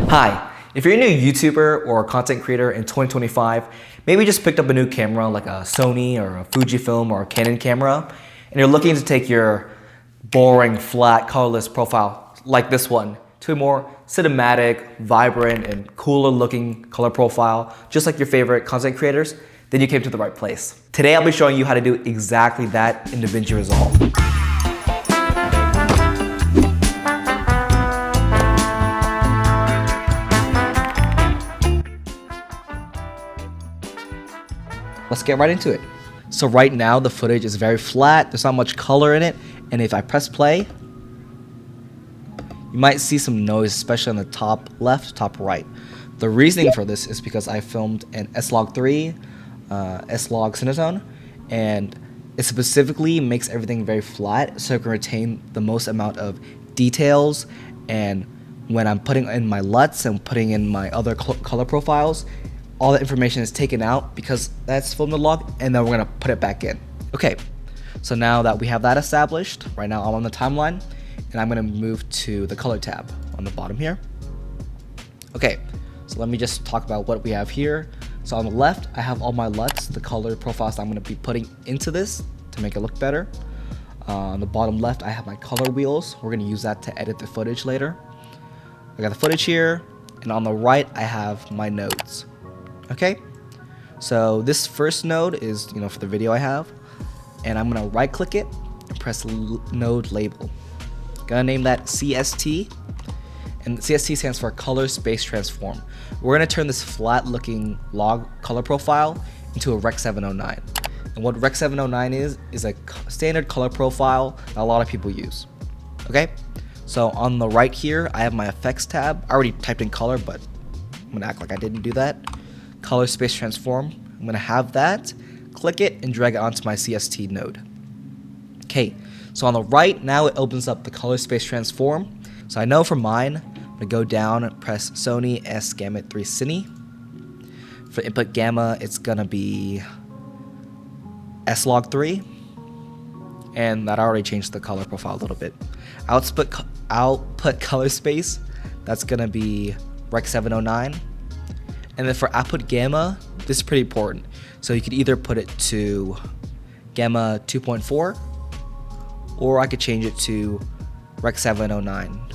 Hi, if you're a new YouTuber or a content creator in 2025, maybe you just picked up a new camera like a Sony or a Fujifilm or a Canon camera, and you're looking to take your boring, flat, colorless profile like this one to a more cinematic, vibrant, and cooler looking color profile, just like your favorite content creators, then you came to the right place. Today I'll be showing you how to do exactly that in DaVinci Resolve. Let's get right into it. So right now the footage is very flat, there's not much color in it, and if I press play, you might see some noise, especially on the top left, top right. The reasoning for this is because I filmed an S-Log3, S-Log Cinetone, and it specifically makes everything very flat so it can retain the most amount of details, and when I'm putting in my LUTs and putting in my other color profiles, all the information is taken out because that's filmed in the log, and then we're gonna put it back in. Okay, so now that we have that established, right now I'm on the timeline, and I'm gonna move to the color tab on the bottom here. Okay, so let me just talk about what we have here. So on the left, I have all my LUTs, the color profiles that I'm gonna be putting into this to make it look better. On the bottom left, I have my color wheels. We're gonna use that to edit the footage later. I got the footage here, and on the right, I have my nodes. Okay, so this first node is, for the video I have, and I'm gonna right click it and press node label. Gonna name that CST, and CST stands for color space transform. We're gonna turn this flat looking log color profile into a Rec 709. And what Rec 709 is a standard color profile that a lot of people use. Okay, so on the right here, I have my effects tab. I already typed in color, but I'm gonna act like I didn't do that. Color space transform, I'm gonna have that, click it and drag it onto my CST node. Okay, so on the right, now it opens up the color space transform. So I know for mine, I'm gonna go down and press Sony S Gamut 3 Cine. For input gamma, it's gonna be S-Log 3, and that already changed the color profile a little bit. Output color space, that's gonna be Rec 709. And then for output gamma, this is pretty important. So you could either put it to gamma 2.4, or I could change it to Rec 709. And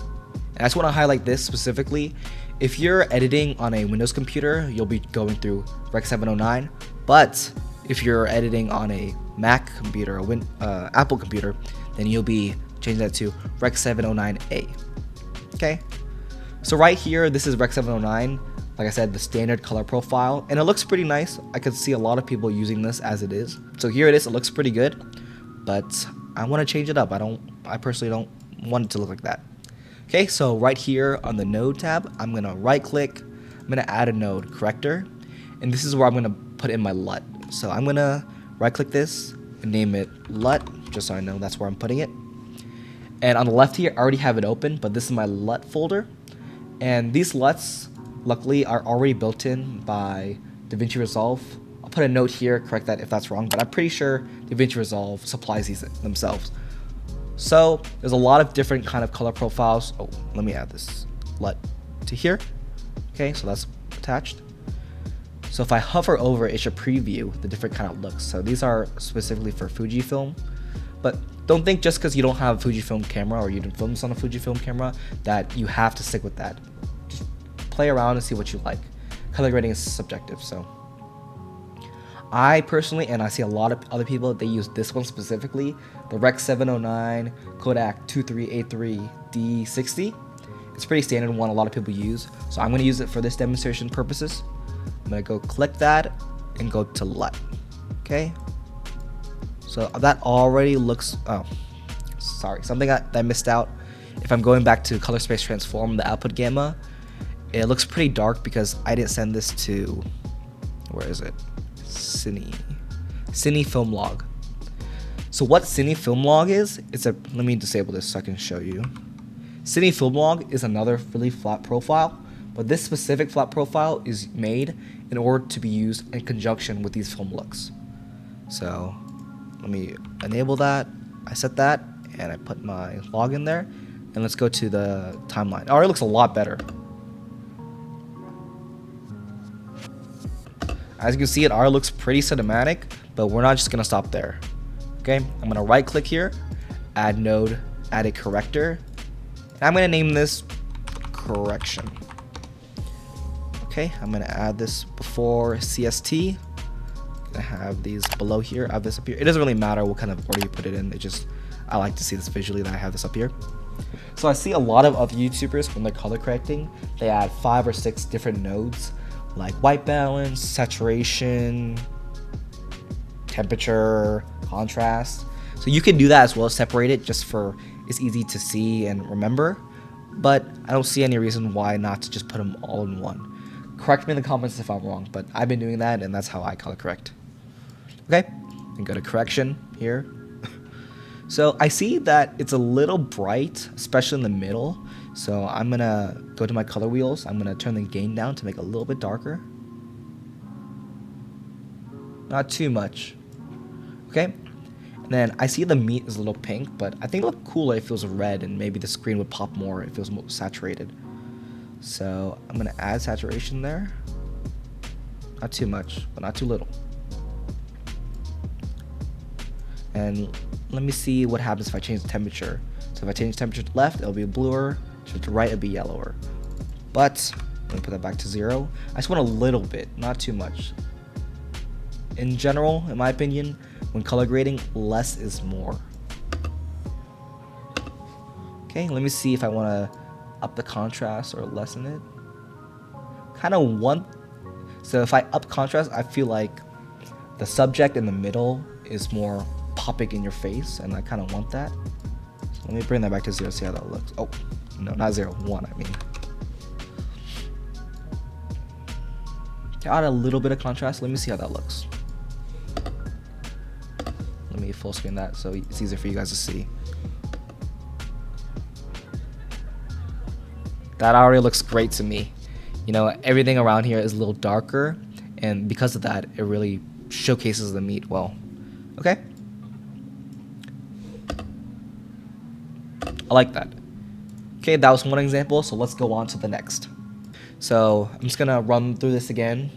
I just want to highlight this specifically. If you're editing on a Windows computer, you'll be going through Rec 709. But if you're editing on a Mac computer or Apple computer, then you'll be changing that to Rec 709A. Okay? So right here, this is Rec 709. Like I said, the standard color profile, and it looks pretty nice. I could see a lot of people using this as it is. So here it is, it looks pretty good, but I want to change it up. I personally don't want it to look like that. Okay, so right here on the node tab, I'm gonna right click, I'm gonna add a node corrector, and this is where I'm gonna put in my LUT. So I'm gonna right click this and name it LUT, just so I know that's where I'm putting it. And on the left here, I already have it open, but this is my LUT folder, and these LUTs luckily are already built in by DaVinci Resolve. I'll put a note here, correct that if that's wrong, but I'm pretty sure DaVinci Resolve supplies these themselves. So there's a lot of different kind of color profiles. Oh, let me add this LUT to here. Okay, so that's attached. So if I hover over it, it should preview the different kind of looks. So these are specifically for Fujifilm, but don't think just because you don't have a Fujifilm camera or you didn't film this on a Fujifilm camera that you have to stick with that. Play around and see what you like. Color grading is subjective, so I personally, and I see a lot of other people, they use this one specifically, the Rec 709 Kodak 23A3D60. It's a pretty standard one a lot of people use, so I'm going to use it for this demonstration purposes. I'm going to go click that and go to LUT. Okay, so that already looks, oh sorry, something that I missed out. If I'm going back to color space transform, the output gamma, it looks pretty dark because I didn't send this to, where is it? Cine Film Log. So what Cine Film Log is, let me disable this so I can show you. Cine Film Log is another really flat profile, but this specific flat profile is made in order to be used in conjunction with these film looks. So let me enable that. I set that and I put my log in there, and let's go to the timeline. It already looks a lot better. As you can see, it already looks pretty cinematic, but we're not just gonna stop there. Okay, I'm gonna right click here, add node, add a corrector. And I'm gonna name this correction. Okay, I'm gonna add this before CST. I have these below here, I have this up here. It doesn't really matter what kind of order you put it in, it just, I like to see this visually that I have this up here. So I see a lot of other YouTubers when they're color correcting, they add 5 or 6 different nodes like white balance, saturation, temperature, contrast. So you can do that as well, separate it just for, it's easy to see and remember, but I don't see any reason why not to just put them all in one. Correct me in the comments if I'm wrong, but I've been doing that and that's how I color correct. Okay, and go to correction here. So I see that it's a little bright, especially in the middle. So I'm gonna go to my color wheels. I'm gonna turn the gain down to make it a little bit darker. Not too much. Okay, and then I see the meat is a little pink, but I think it would look cooler if it was red and maybe the screen would pop more if it was more saturated. So I'm gonna add saturation there. Not too much, but not too little. And let me see what happens if I change the temperature. So if I change the temperature to left, it'll be bluer. To right, it'll be yellower. But let me put that back to 0. I just want a little bit, not too much. In general, in my opinion, when color grading, less is more. Okay, let me see if I want to up the contrast or lessen it. Kind of want. So if I up contrast, I feel like the subject in the middle is more popping in your face, and I kind of want that. So let me bring that back to 0, see how that looks. Oh, no, not 0, 1, I mean. Add a little bit of contrast. Let me see how that looks. Let me full screen that so it's easier for you guys to see. That already looks great to me. You know, everything around here is a little darker, and because of that, it really showcases the meat well. Okay? I like that. Okay, that was one example, so let's go on to the next. So I'm just gonna run through this again.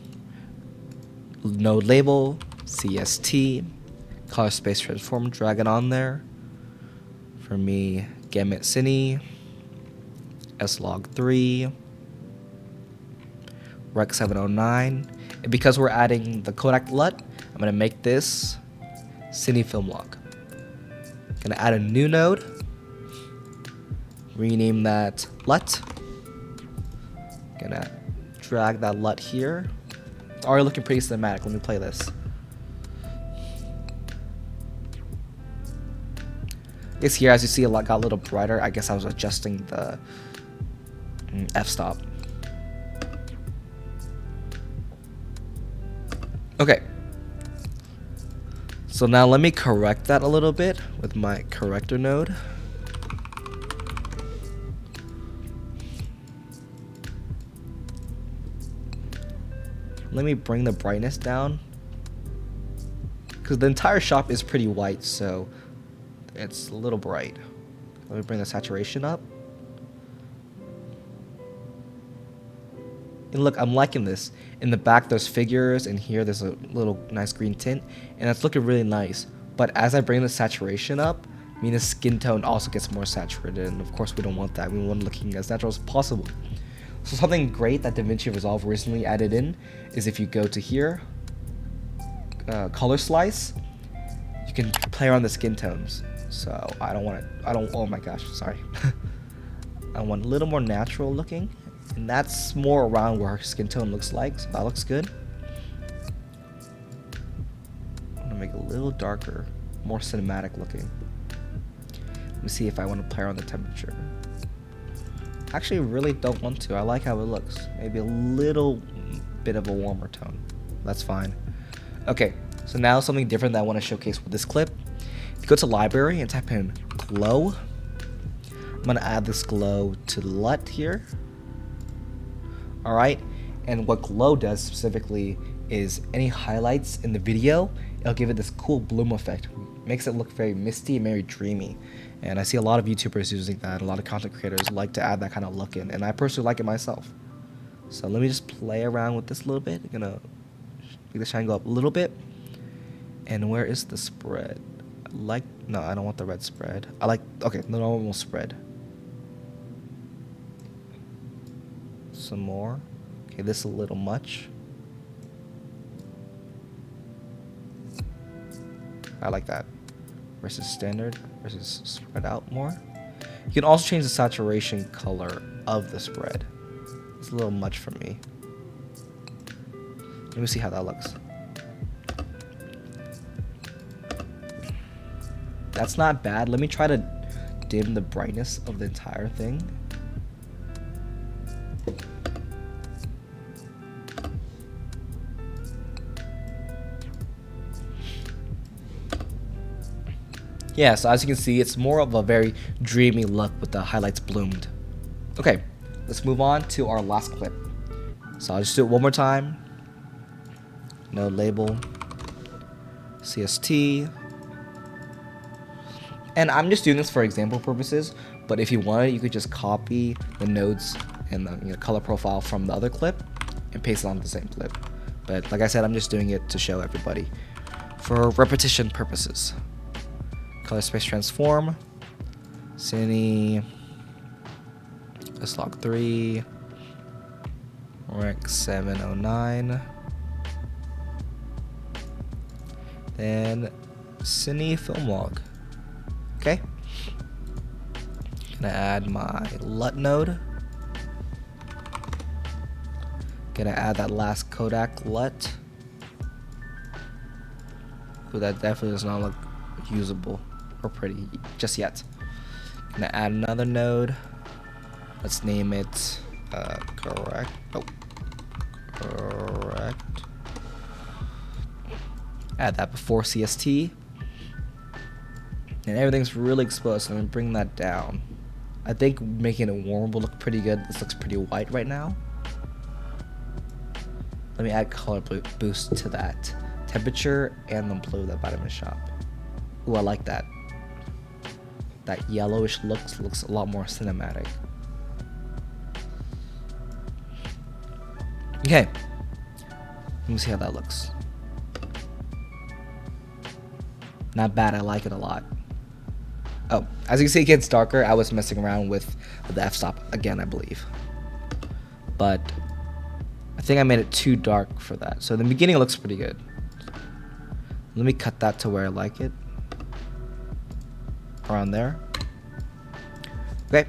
Node label, CST, color space transform, drag it on there. For me, gamut cine, slog3, rec 709. And because we're adding the Kodak LUT, I'm gonna make this cine film log. Gonna add a new node. Rename that LUT. Gonna drag that LUT here. It's already looking pretty cinematic. Let me play this. This here, as you see, got a little brighter. I guess I was adjusting the f-stop. Okay. So now let me correct that a little bit with my corrector node. Let me bring the brightness down, because the entire shop is pretty white, so it's a little bright. Let me bring the saturation up. And look, I'm liking this. In the back there's figures, and here there's a little nice green tint, and it's looking really nice. But as I bring the saturation up, I mean the skin tone also gets more saturated, and of course we don't want that. We want it looking as natural as possible. So something great that DaVinci Resolve recently added in is if you go to here, color slice, you can play around the skin tones. So oh my gosh, sorry. I want a little more natural looking, and that's more around where her skin tone looks like, so that looks good. I'm gonna make it a little darker, more cinematic looking. Let me see if I want to play around the temperature. Actually, really don't want to. I like how it looks. Maybe a little bit of a warmer tone. That's fine. Okay, so now something different that I want to showcase with this clip. If you go to library and type in glow, I'm going to add this glow to the LUT here. Alright, and what glow does specifically is any highlights in the video, it'll give it this cool bloom effect. Makes it look very misty and very dreamy. And I see a lot of YouTubers using that. A lot of content creators like to add that kind of look in, and I personally like it myself. So let me just play around with this a little bit. I'm gonna Make the shine go up a little bit. And where is the spread? No, I don't want the red spread. Okay, the normal spread. Some more. Okay, this is a little much. I like that. Versus standard, versus spread out more. You can also change the saturation color of the spread. It's a little much for me. Let me see how that looks. That's not bad. Let me try to dim the brightness of the entire thing. Yeah, so as you can see, it's more of a very dreamy look with the highlights bloomed. Okay, let's move on to our last clip. So I'll just do it one more time. Node label, CST. And I'm just doing this for example purposes, but if you wanted, you could just copy the nodes and the color profile from the other clip and paste it onto the same clip. But like I said, I'm just doing it to show everybody for repetition purposes. Color space transform, Cine, S-Log3, Rec 709, then Cine film log. Okay. Gonna add my LUT node. Gonna add that last Kodak LUT. Ooh, that definitely does not look usable or pretty just yet. Gonna add another node. Let's name it correct. Oh, correct. Add that before CST. And everything's really exposed, so I'm gonna bring that down. I think making it warm will look pretty good. This looks pretty white right now. Let me add color boost to that. Temperature and the blue, that vitamin shop. Ooh, I like that. That yellowish looks a lot more cinematic. Okay. Let me see how that looks. Not bad, I like it a lot. Oh, as you can see, it gets darker. I was messing around with the f-stop again, I believe. But I think I made it too dark for that. So in the beginning, it looks pretty good. Let me cut that to where I like it. Around there. Okay.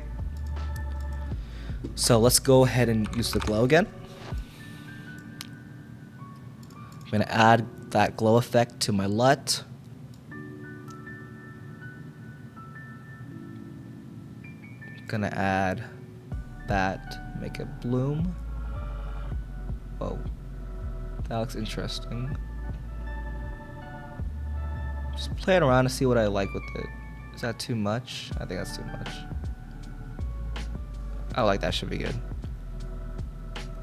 So let's go ahead and use the glow again. I'm going to add that glow effect to my LUT. Gonna add that, make it bloom. Whoa, that looks interesting. Just play it around to see what I like with it. Is that too much? I think that's too much. I like that, should be good.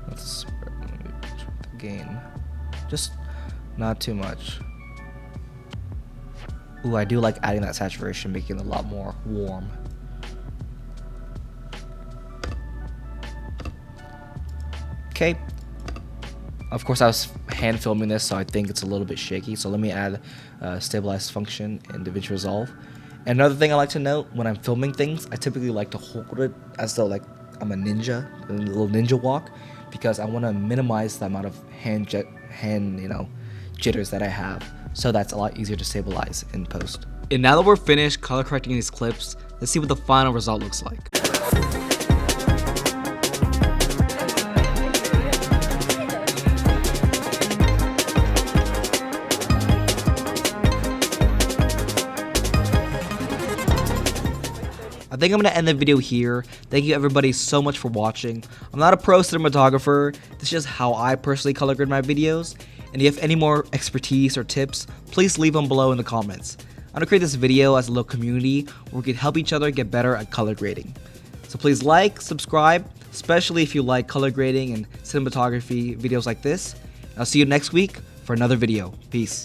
Let's let me try the gain. Just not too much. Ooh, I do like adding that saturation, making it a lot more warm. Okay. Of course, I was hand filming this, so I think it's a little bit shaky. So let me add stabilize function in DaVinci Resolve. And another thing I like to note when I'm filming things, I typically like to hold it as though like I'm a ninja, a little ninja walk, because I want to minimize the amount of hand jitters that I have. So that's a lot easier to stabilize in post. And now that we're finished color correcting these clips, let's see what the final result looks like. I think I'm going to end the video here. Thank you everybody so much for watching. I'm not a pro cinematographer. This is just how I personally color grade my videos. And if you have any more expertise or tips, please leave them below in the comments. I'm going to create this video as a little community where we can help each other get better at color grading. So please like, subscribe, especially if you like color grading and cinematography videos like this. And I'll see you next week for another video. Peace.